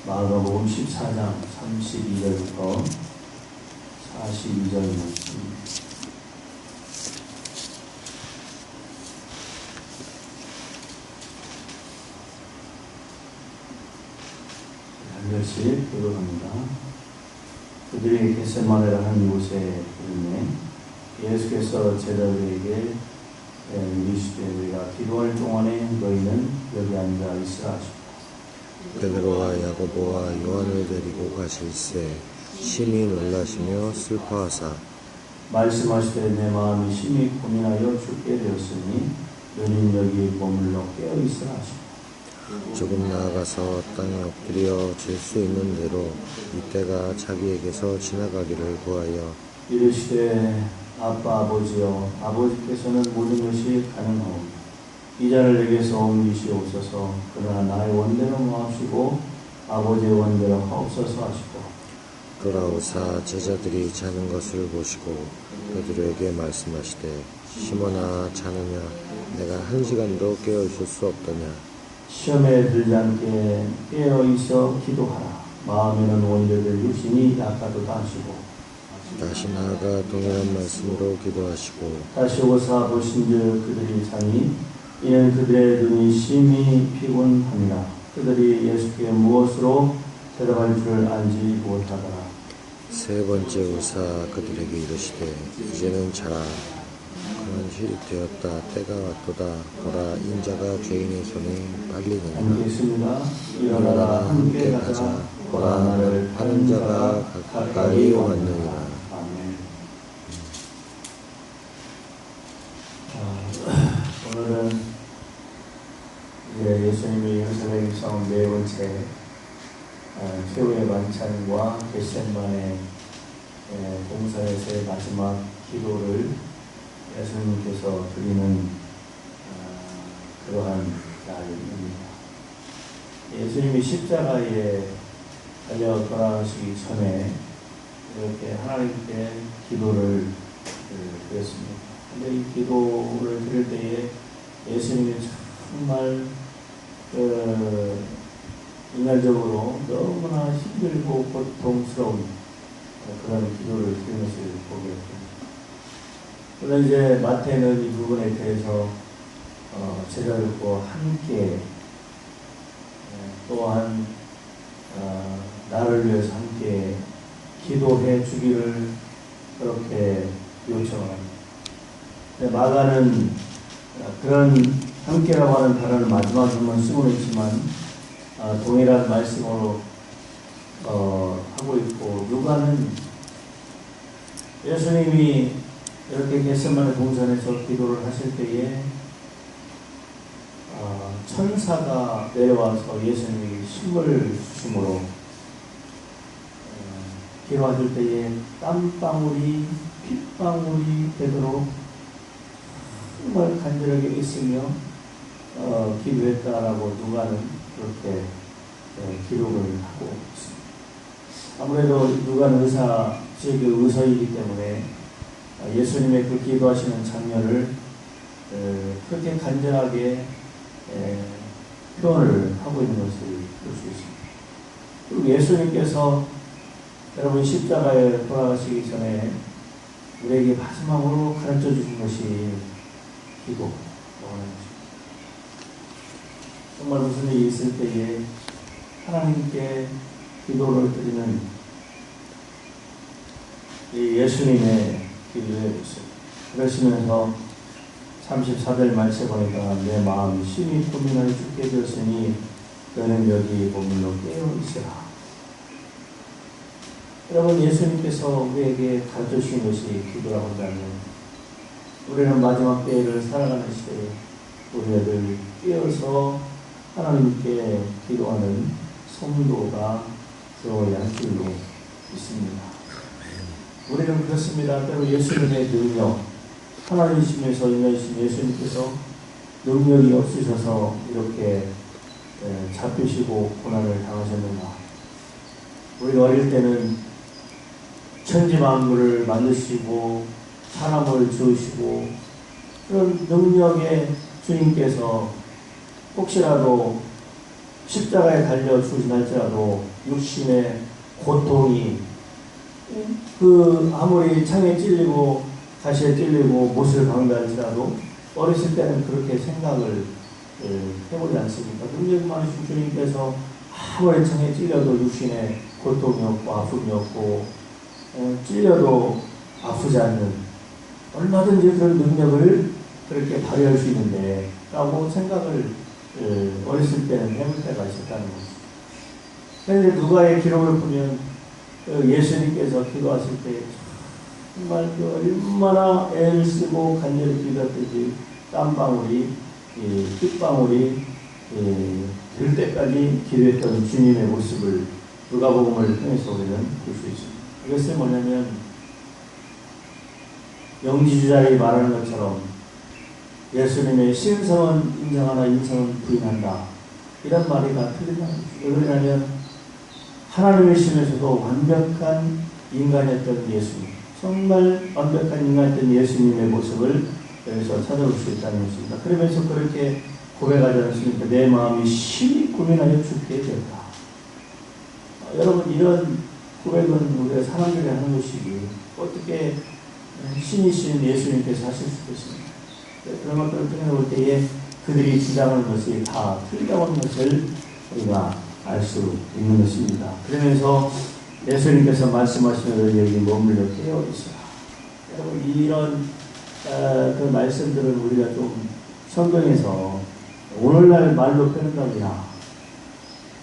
마가복음 14장 32절부터 42절 말씀. 한 절씩 교독합니다. 그들이 겟세마네라 한 이곳에 이르매 예수께서 제자들에게 이르시되 우리가 기도할 동안에 너희는 여기 앉아 있으라 하시고 베드로와 야고보와 요한을 데리고 가실새 심히 놀라시며 슬퍼하사 말씀하시되 내 마음이 심히 고민하여 죽게 되었으니 너희는 여기 머물러 깨어 있으라 하시고 조금 나아가서 땅에 엎드려 질 수 있는 대로 이때가 자기에게서 지나가기를 구하여 이르시되 아빠 아버지여 아버지께서는 모든 것이 가능하오니 이 자를 내게서 옮기시옵소서. 그러나 나의 원대로 마옵시고 아버지의 원대로 하옵소서 하시고 돌아오사 제자들이 자는 것을 보시고 베드로에게 말씀하시되 시몬아 자느냐 내가 1시간도 깨어 있을 수 없더냐. 시험에 들지 않게 깨어 있어 기도하라. 마음에는 원대될 육신이 약하도다 하시고 다시 나아가 동일한 말씀으로 기도하시고 다시 오사 보신즉 그들이 자니 이는 그들의 눈이 심히 피곤함이라. 그들이 예수께 무엇으로 대답할 줄을 알지 못하더라. 세 번째 오사 그들에게 이르시되 이제는 자라. 그런 되었다. 때가 왔도다. 보라 인자가 죄인의 손에 빨리느니라. 함께 있습니다. 일어나라 함께 가자. 보라 나를 파는 자가 가까이 왔느니라. 아멘. 오늘은 이제 예수님이 예루살렘에서 네 번째 최후의 만찬과 겟세마네 동산에서의 마지막 기도를 예수님께서 드리는 그러한 날입니다. 예수님이 십자가에 달려 돌아가시기 전에 이렇게 하나님께 기도를 드렸습니다. 근데 이 기도를 드릴 때에 예수님이 정말 인간적으로 너무나 힘들고 고통스러운 그런 기도를 드린 것을 보게 됩니다. 물론 이제 마태는 이 부분에 대해서 제자들과 함께 또한 나를 위해서 함께 기도해 주기를 그렇게 요청합니다. 마가는 그런 함께라고 하는 단어를 마지막에만 쓰고 있지만 동일한 말씀으로 하고 있고 누가는 예수님이 이렇게 겟세마네 동산에서 기도를 하실 때에 천사가 내려와서 예수님에게 힘을 주심으로 기도하실 때에 땀방울이 핏방울이 되도록 정말 간절하게 있으며 기도했다라고 누가는 그렇게 기록을 하고 있습니다. 아무래도 누가는 지역의 의사이기 때문에 예수님의 그 기도하시는 장면을 그렇게 간절하게 표현을 하고 있는 것을 볼 수 있습니다. 그리고 예수님께서 여러분 십자가에 돌아가시기 전에 우리에게 마지막으로 가르쳐 주신 것이 기도라고 하는 것입니다. 정말 무슨 일이 있을 때에 하나님께 기도를 드리는 이 예수님의 기도의 모습. 그러시면서 34절 말씀에 보니까 내 마음이 심히 고민하여 죽게 되었으니 너는 여기 머물러 깨어 있으라. 여러분 예수님께서 우리에게 가르쳐 주신 것이 기도라고 한다면 우리는 마지막 때를 살아가는 시대에 우리들 깨어서 하나님께 기도하는 성도가 되어야 할 줄로 믿습니다. 우리는 그렇습니다. 때로 예수님의 능력, 하나님이시면서 인간이신 예수님께서 능력이 없으셔서 이렇게 잡히시고 고난을 당하셨는가. 우리가 어릴 때는 천지 만물을 만드시고 사람을 지으시고 그런 능력의 주님께서 혹시라도 십자가에 달려 죽으신할지라도 육신의 고통이 아무리 창에 찔리고 가시에 찔리고 못을 박는다할지라도 어렸을 때는 그렇게 생각을 해보지 않습니까? 능력이 많으신 주님께서 아무리 창에 찔려도 육신의 고통이 없고 아픔이 없고 찔려도 아프지 않는 얼마든지 그런 능력을 그렇게 발휘할 수 있는데 라고 생각을 어렸을 때는 해볼 때가 있었다는 것입니다. 그런데 누가의 기록을 보면 예수님께서 기도하실 때 정말 얼마나 애를 쓰고 간절히 기도했든지 땀방울이 핏방울이 될 때까지 기도했던 주님의 모습을 누가복음을 통해서 우리는 볼 수 있습니다. 이것은 뭐냐면 영지주자들이 말하는 것처럼 예수님의 신성은 인정하나 인성은 부인한다. 이런 말이 다 틀린다는 것이죠. 왜 그러냐면 하나님이시면서도 완벽한 인간이었던 예수님, 정말 완벽한 인간이었던 예수님의 모습을 여기서 찾아볼 수 있다는 것입니다. 그러면서 그렇게 고백하지 않습니까? 내 마음이 심히 고민하여 죽게 되었다. 여러분, 이런 고백은 우리가 사람들이 하는 것이지 어떻게 신이신 예수님께서 하실 수 있습니까? 그런 것들을 통해 볼 때에 그들이 주장하는 것이 다 틀리다는 것을 우리가 알 수 있는 것입니다. 그러면서 예수님께서 말씀하시면서 여기 머물러 깨어 있어라. 여러분, 이런 그 말씀들을 우리가 좀 성경에서 오늘날 말로 표현한다면, 야,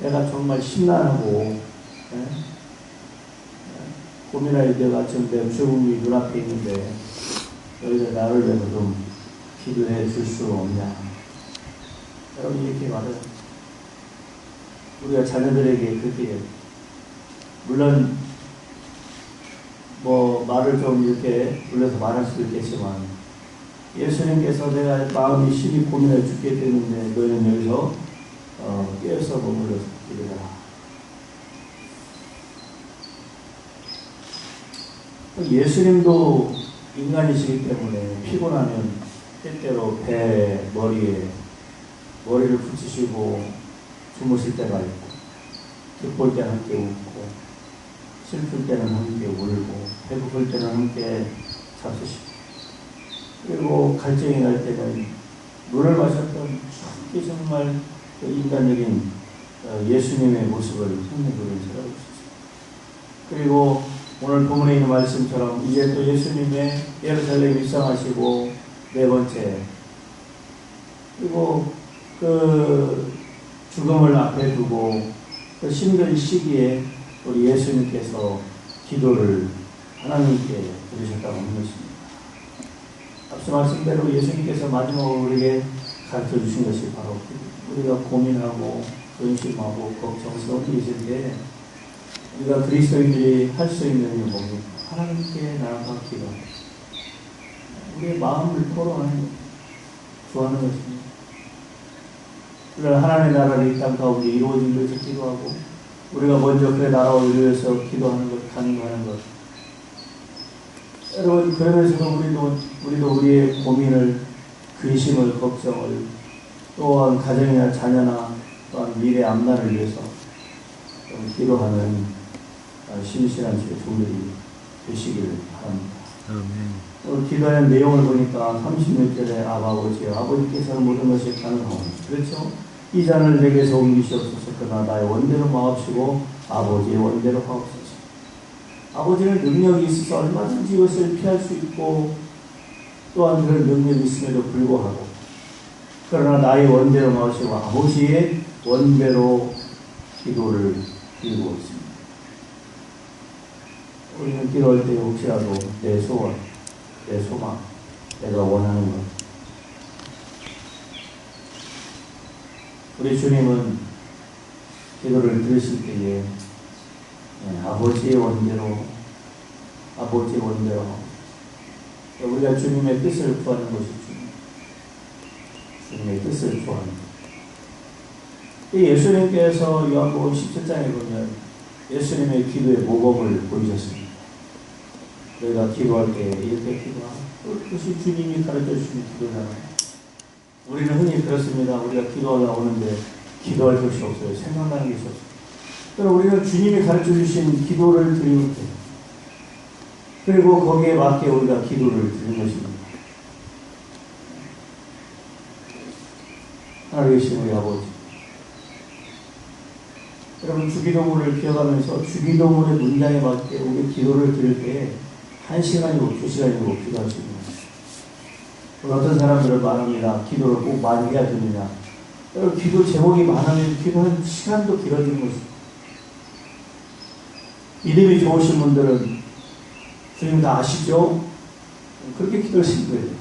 내가 정말 심란하고 고민할 때가 지금 내 죽음이 눈앞에 있는데 너희들 나를 위해서 좀 기도해 줄 수 없냐. 여러분, 이렇게 말해요. 우리가 자녀들에게 그렇게 물론 뭐 말을 좀 이렇게 불러서 말할 수도 있겠지만 예수님께서 내가 마음이 심히 고민해 죽게 되는데 너희는 여기서 깨어서 머물러서 기도해라. 예수님도 인간이시기 때문에 피곤하면 때때로 배, 머리에 머리를 붙이시고 주무실 때가 있고, 기쁠 때는 함께 웃고, 슬플 때는 함께 울고, 배고플 때는 함께 잡수시고, 그리고 갈증이 날 때는 물을 마셨던 정말 그 인간적인 예수님의 모습을 생각으로 찾아볼 수 있습니다. 그리고 오늘 본문에 있는 말씀처럼 이제 또 예수님의 예루살렘 입성하시고 네 번째, 그리고 그 죽음을 앞에 두고 그 힘든 시기에 우리 예수님께서 기도를 하나님께 드리셨다고 하는 것입니다. 앞서 말씀대로 예수님께서 마지막으로 우리에게 가르쳐 주신 것이 바로 우리가 고민하고 근심하고 걱정스러운 일이 있을 때 우리가 그리스도인들이 할 수 있는 일은 뭡니까? 하나님께 나아가 기도하는 것입니다. 우리의 마음을 토로하는 구하는 것입니다. 그러나 하나님의 나라를 이 땅 가운데 이루어지기 위해서 기도하고 우리가 먼저 그의 나라를 위해서 기도하는 것, 간구하는 것. 여러분, 그러면서도 우리도 우리의 고민을, 근심을, 걱정을 또한 가정이나 자녀나 또한 미래 앞날을 위해서 기도하는 신실한 주의 종들이 되시기를 바랍니다. 아멘. 오늘 기도하는 내용을 보니까 36절에 아버지여 아버지께서는 모든 것이 가능하오니 그렇죠? 이 잔을 내게서 옮기시옵소서. 그러나 나의 원대로 마옵시고 아버지의 원대로 하옵소서. 아버지는 능력이 있어서 얼마든지 이것을 피할 수 있고 또한 그런 능력이 있음에도 불구하고 그러나 나의 원대로 마옵시고 아버지의 원대로 기도를 드리고 있습니다. 우리는 기도할 때 혹시라도 내 소원, 내 소망, 내가 원하는 것, 우리 주님은 기도를 들으실 때에 아버지의 원대로 우리가 주님의 뜻을 구하는 것이 주님의 뜻을 구하는 것. 예수님께서 요한복음 17장에 보면 예수님의 기도의 모범을 보이셨습니다. 우리가 기도할 때 이렇게 기도하고 그것이 주님이 가르쳐 주시는 기도잖아요. 우리는 흔히 그렇습니다. 우리가 기도하다 오는데 기도할 것이 없어요. 생각나는 것이 없어요. 그럼 우리는 주님이 가르쳐 주신 기도를 드리면 돼요. 그리고 거기에 맞게 우리가 기도를 드리는 것입니다. 하나님 계신 우리 아버지, 여러분 주기도문을 기억하면서 주기도문의 문장에 맞게 우리 기도를 드릴 때에 1시간이고 2시간이고 기도하십니다. 어떤 사람들은 말합니다. 기도를 꼭 많이 해야 되느냐. 여러분 기도 제목이 많으면 기도하는 시간도 길어지는 것입니다. 믿음이 좋으신 분들은 주님 다 아시죠? 그렇게 기도하신 거예요.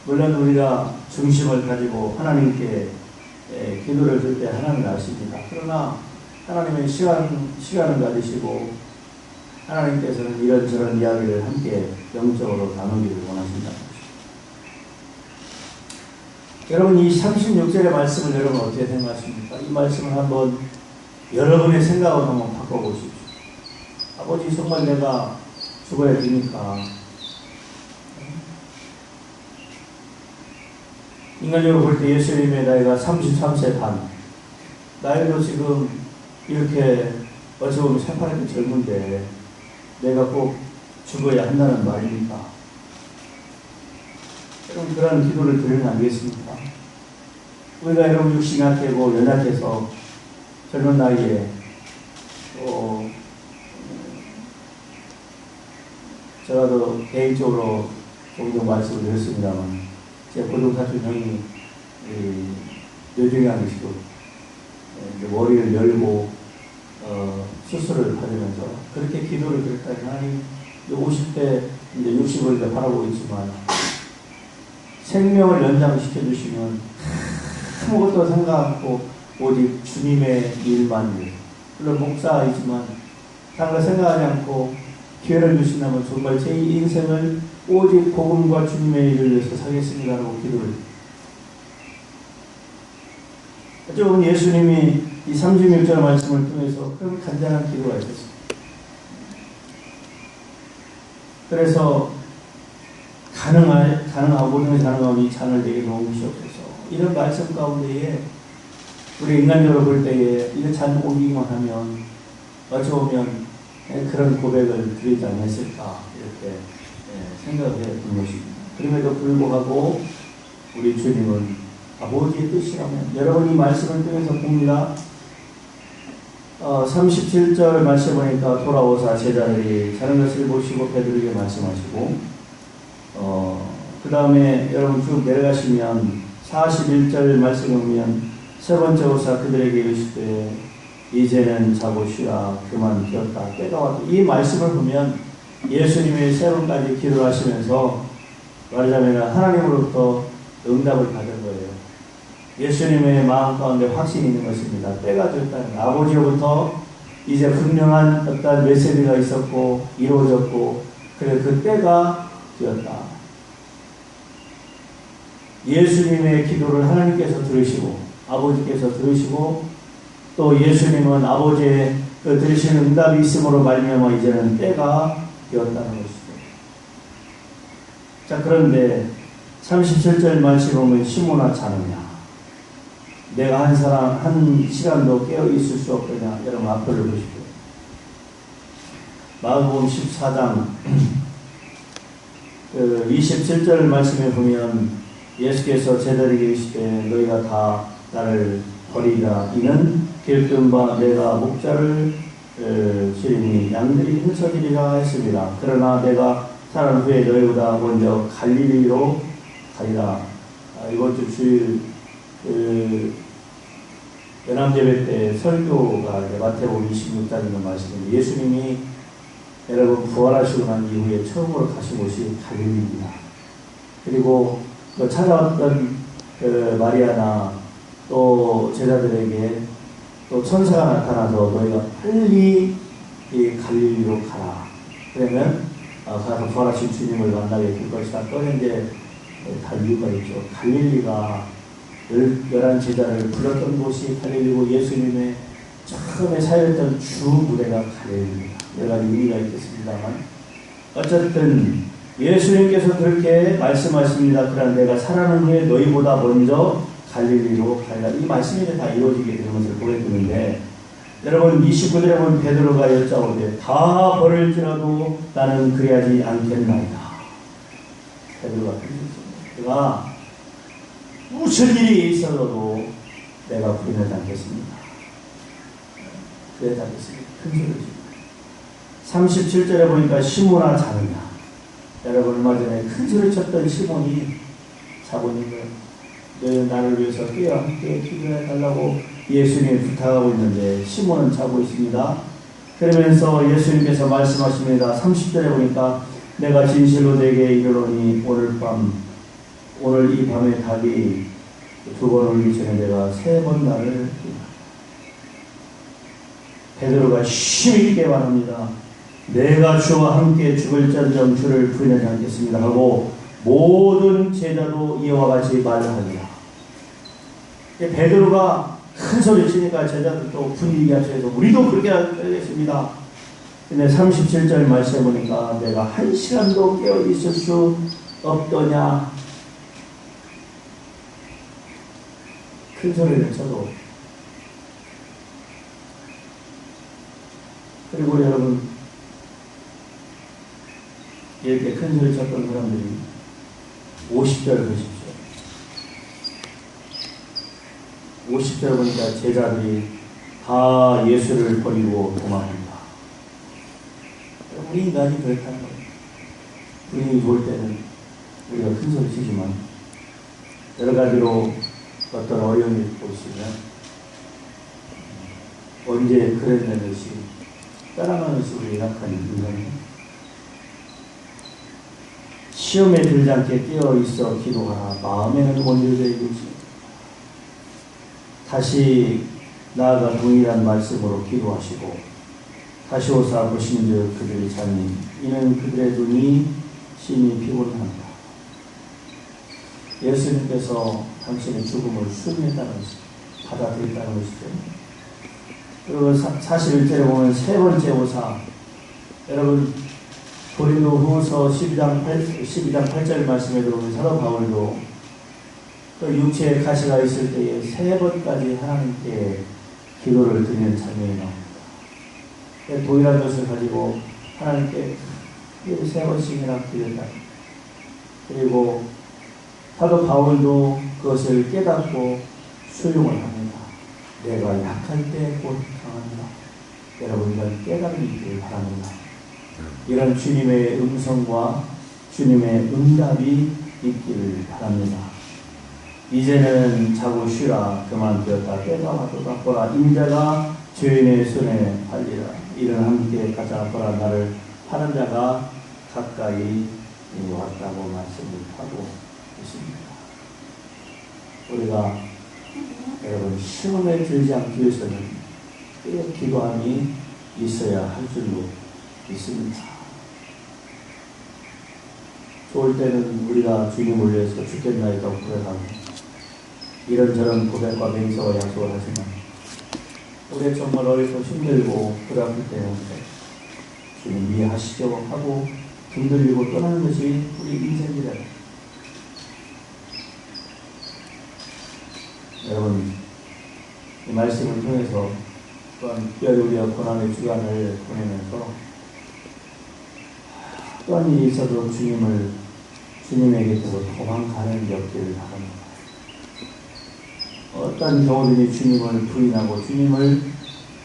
물론 우리가 중심을 가지고 하나님께 기도를 드릴 때 하나님을 아십니다. 그러나 하나님의 시간을 가지시고 하나님께서는 이런저런 이야기를 함께 영적으로 나누기를 원하신다. 여러분 이 36절의 말씀을 여러분 어떻게 생각하십니까? 이 말씀을 한번 여러분의 생각으로 한번 바꿔보십시오. 아버지 정말 내가 죽어야 되니까 인간적으로 볼 때 예수님의 나이가 33세 반, 나이도 지금 이렇게 어찌 보면 새파랗게 젊은데 내가 꼭 죽어야 한다는 말입니까? 여러분 그런 기도를 드리면 안 되겠습니까? 우리가 여러분 육신이 약하고 연약해서 젊은 나이에 제가 더 개인적으로 종종 말씀을 드렸습니다만 제 고등사촌 형이 뇌종양 이시고 머리를 열고 수술을 받으면서 그렇게 기도를 드렸다니 하나님 50대 이제 60을 바라보고 있지만 생명을 연장시켜 주시면 아무것도 생각 않고 오직 주님의 일만 위해 물론 목사이지만 다른 걸 생각하지 않고 기회를 주신다면 정말 제 인생을 오직 복음과 주님의 일을 위해서 살겠습니다라고 기도를 어쩌면 예수님이 이 36절 말씀을 통해서 그런 간단한 기도가 있었습니다. 그래서 가능하고 모든 것이 가능하면 이 잔을 내게 놓으시옵소서. 이런 말씀 가운데에 우리 인간적으로 볼 때에 이런 잔 옮기기만 하면 어찌 보면 그런 고백을 드리지 않았을까 이렇게 생각을 해본 것입니다. 그럼에도 불구하고 우리 주님은 아버지의 뜻이라면 여러분 이 말씀을 통해서 봅니다. 37절 말씀 보니까 돌아오사 제자들이 자는 것을 보시고 베드로에게 말씀하시고 그 다음에 여러분 쭉 내려가시면 41절 말씀 보면 세 번째 오사 그들에게 이르시되 이제는 자고 쉬라 그만 되었다 때가 왔다. 이 말씀을 보면 예수님이 세 번까지 기도를 하시면서 말하자면 하나님으로부터 응답을 받은 거예요. 예수님의 마음 가운데 확신이 있는 것입니다. 때가 되었다는 아버지로부터 이제 분명한 어떤 메시지가 있었고 이루어졌고 그래 그 때가 되었다. 예수님의 기도를 하나님께서 들으시고 아버지께서 들으시고 또 예수님은 아버지의 그 들으시는 응답이 있음으로 말미암아 이제는 때가 되었다는 것이죠. 자 그런데 37절 말씀 보면 시몬아 자느냐 내가 한 시간도 깨어 있을 수 없느냐. 여러분 앞을 보십시오. 마가복음 14장 27절 말씀에 보면 예수께서 제자들에게 이르시되 너희가 다 나를 버리라. 이는 길뜬바 내가 목자를 치리니 양들이 흩어지리라 했습니다. 그러나 내가 살은 후에 너희보다 먼저 갈릴리로 가리라. 이번 주 주일 연암예배 때 설교가 마태복음 26장인 말씀입니다. 예수님이 여러분 부활하시고 난 이후에 처음으로 가신 곳이 갈릴리입니다. 그리고 또 찾아왔던 마리아나 또 제자들에게 또 천사가 나타나서 너희가 빨리 이 갈릴리로 가라. 그러면 가서 부활하신 주님을 만나게 될 것이다. 또 이제 다 이유가 있죠. 갈릴리가 11 제자를 불렀던 곳이 갈릴리고 예수님의 처음에 사역했던 주 무대가 갈릴리입니다. 여러 가지 의미가 있겠습니다만 어쨌든 예수님께서 그렇게 말씀하십니다. 그러나 내가 살아난 후에 너희보다 먼저 갈릴리로 가리라. 이 말씀이 다 이루어지게 되는 것을 보게 되는데, 여러분 29절에 보면 베드로가 여짜오되 다 버릴지라도 나는 그리하지 않겠나이다. 베드로가 그랬습니다. 내가 무슨 일이 있어도 내가 부인하지 않겠습니다. 그래야 하겠습니다. 큰 소리를 칩니다. 37절에 보니까 시몬아 자느냐. 여러분 얼마 전에 큰 소리 쳤던 시몬이 자고 있는 거예요. 너희 나를 위해서 깨어 함께 기도해 달라고 예수님이 부탁하고 있는데 시몬은 자고 있습니다. 그러면서 예수님께서 말씀하십니다. 30절에 보니까 내가 진실로 내게 이르노니 오늘 이 밤에 닭이 2번 울기 전에 내가 3번 나를 베드로가 심히 있게 말합니다. 내가 주와 함께 죽을지언정 주를 부인하지 않겠습니다 하고 모든 제자도 이와 같이 말하니라. 베드로가 큰 소리 치니까 제자들도 분위기 앞에서 우리도 그렇게 하겠습니다. 근데 37절 말씀해 보니까 내가 1시간도 깨어 있을 수 없더냐. 큰 소리를 쳐도. 그리고 여러분 이렇게 큰 소리 쳤던 사람들이 50절 보십시오. 50절 보니까 제자들이 다 예수를 버리고 도망합니다. 우리 인간이 그렇다는 거예요. 우리 좋을 때는 우리가 큰 소리 치지만 여러 가지로 어떤 어려움이 보시면 언제 그랬는 듯이 따라가는 것이 약한 인간이에요. 시험에 들지 않게 깨어 있어 기도하라. 마음에는 원죄되어 있지. 다시 나아가 동일한 말씀으로 기도하시고 다시 오사 보신즉 그들이 잠이 이는 그들의 눈이 심히 피곤합니다. 예수님께서 당신의 죽음을 수용했다는 것이죠. 받아들였다는 것이죠. 그리고 41절에 보면 세 번째 오사, 여러분 고린도후서 12장 8절 말씀에 들어오면 사도 바울도 그 육체에 가시가 있을 때에 3번까지 하나님께 기도를 드리는 장면이 나옵니다. 동일한 것을 가지고 하나님께 3번씩이나 드렸다. 그리고 사도 바울도 그것을 깨닫고 수용을 합니다. 내가 약할 때 곧 강합니다. 여러분 이런 깨달음이 있기를 바랍니다. 이런 주님의 음성과 주님의 응답이 있기를 바랍니다. 이제는 자고 쉬라. 그만두었다. 때가 왔도다. 보라 인자가 죄인의 손에 팔리라. 이는 함께 가자. 보라 나를 하는 자가 가까이 왔다고 말씀을 하고 있습니다. 우리가 여러분 시험에 들지 않기 위해서는 기도함이 있어야 할 줄로 있습니다. 좋을 때는 우리가 주님을 위해서 죽겠나이다 고백하고 이런저런 고백과 맹세와 약속을 하지만 우리 정말 어려서 힘들고 그럴 때는 주님 이해하시죠 하고 등들리고 떠나는 것이 우리 인생이다. 여러분 이 말씀을 통해서 또한 특별히 우리가 고난의 주간을 보내면서 어떤 일이 있어도 주님에게 도망가는 게 없기를 바랍니다. 어떤 경우든지 주님을 부인하고 주님을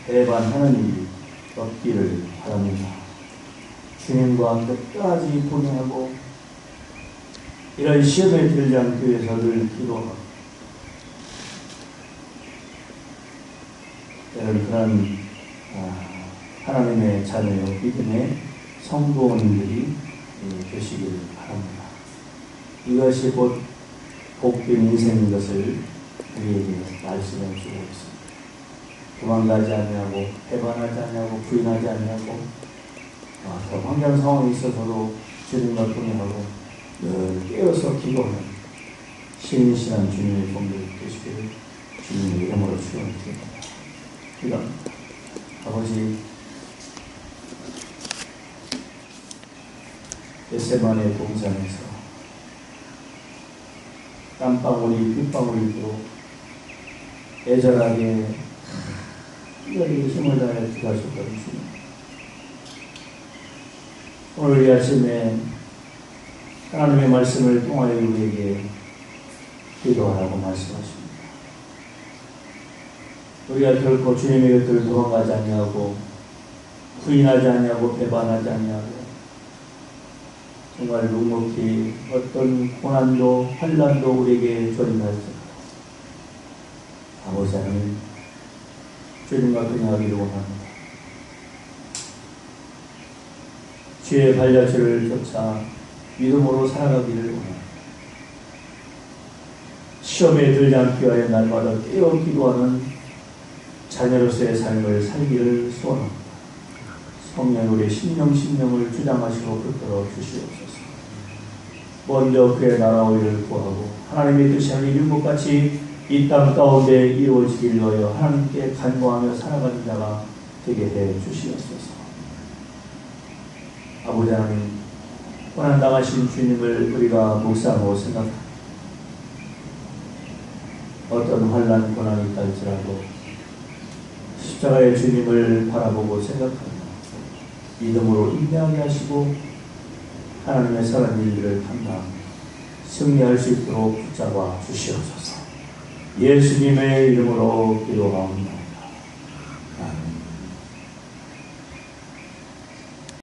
배반하는 일이 없기를 바랍니다. 주님과 끝까지 동행하고 이런 시험에 들지 않기 위해서 늘 기도하고 그런 하나님의 자녀요 믿음의 성도님들이 되시기를 바랍니다. 이것이 곧 복된 인생인 것을 우리에게 말씀해 주고 있습니다. 도망가지 아니하고 배반하지 아니하고 부인하지 아니하고 환경 상황이 있어서도 주님과 동행하고 늘 깨어서 기도하는 신실한 주님의 종들 되시기를 주님의 이름으로 축원드립니다. 기도합니다. 아버지 겟세마네 동산에서 땀방울이 빗방울이도록 애절하게 특별히 힘을 다해 기도하셨던 주님, 오늘 이 아침에 하나님의 말씀을 통하여 우리에게 기도하라고 말씀하십니다. 우리가 결코 주님의 곁을 도망가지 아니하고 부인하지 아니하고 배반하지 아니하고 정말 묵묵히 어떤 고난도 환난도 우리에게 조림할지라도 아버지 하나님 주님과 그녀하기를 원합니다. 주의 발자취를 쫓아 믿음으로 살아가기를 원합니다. 시험에 들지 않기 위하여 날마다 깨어 기도하는 자녀로서의 삶을 살기를 소원합니다. 성령 우리의 심령을 주장하시고 붙들어 주시옵소서. 먼저 그의 나라와 의를 구하고 하나님의 뜻이 아닌 율법같이 이 땅 가운데 이루어지길 위하여 하나님께 간구하며 살아가는 자가 되게 해 주시옵소서. 아버지 하나님, 고난당하신 주님을 우리가 묵상하고 생각합니다. 어떤 환난 고난이 있다 할지라도 십자가의 주님을 바라보고 생각합니다. 믿음으로 인내하게 하시고 하나님의 선한 일들을 감당 승리할 수 있도록 붙잡아 주시옵소서. 예수님의 이름으로 기도하옵나이다. 아멘.